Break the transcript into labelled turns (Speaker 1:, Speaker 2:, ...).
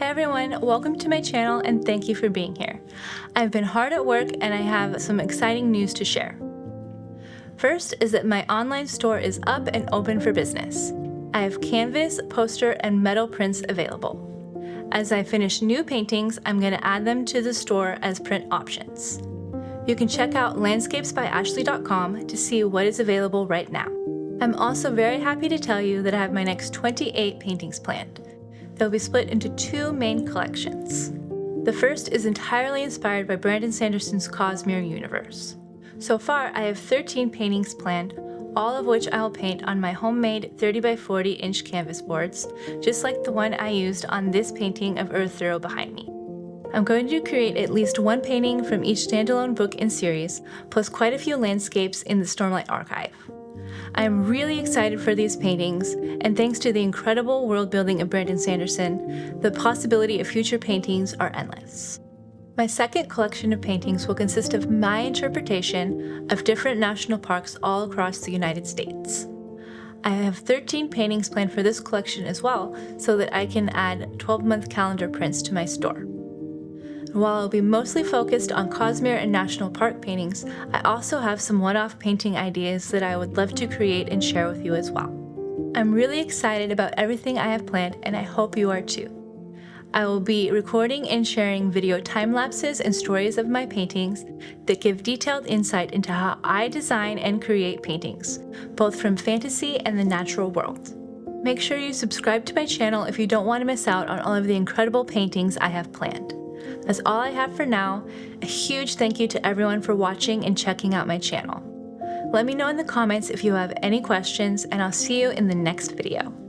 Speaker 1: Hey everyone, welcome to my channel and thank you for being here. I've been hard at work and I have some exciting news to share. First is that my online store is up and open for business. I have canvas, poster, and metal prints available. As I finish new paintings, I'm going to add them to the store as print options. You can check out landscapesbyashleigh.com to see what is available right now. I'm also very happy to tell you that I have my next 28 paintings planned. They'll be split into two main collections. The first is entirely inspired by Brandon Sanderson's Cosmere universe. So far, I have 13 paintings planned, all of which I will paint on my homemade 30 by 40 inch canvas boards, just like the one I used on this painting of Earth Thorough behind me. I'm going to create at least one painting from each standalone book and series, plus quite a few landscapes in the Stormlight archive. I am really excited for these paintings, and thanks to the incredible world building of Brandon Sanderson, the possibility of future paintings are endless. My second collection of paintings will consist of my interpretation of different national parks all across the United States. I have 13 paintings planned for this collection as well, so that I can add 12-month calendar prints to my store. While I'll be mostly focused on Cosmere and national park paintings, I also have some one-off painting ideas that I would love to create and share with you as well. I'm really excited about everything I have planned, and I hope you are too. I will be recording and sharing video time lapses and stories of my paintings that give detailed insight into how I design and create paintings, both from fantasy and the natural world. Make sure you subscribe to my channel if you don't want to miss out on all of the incredible paintings I have planned. That's all I have for now. A huge thank you to everyone for watching and checking out my channel. Let me know in the comments if you have any questions, and I'll see you in the next video.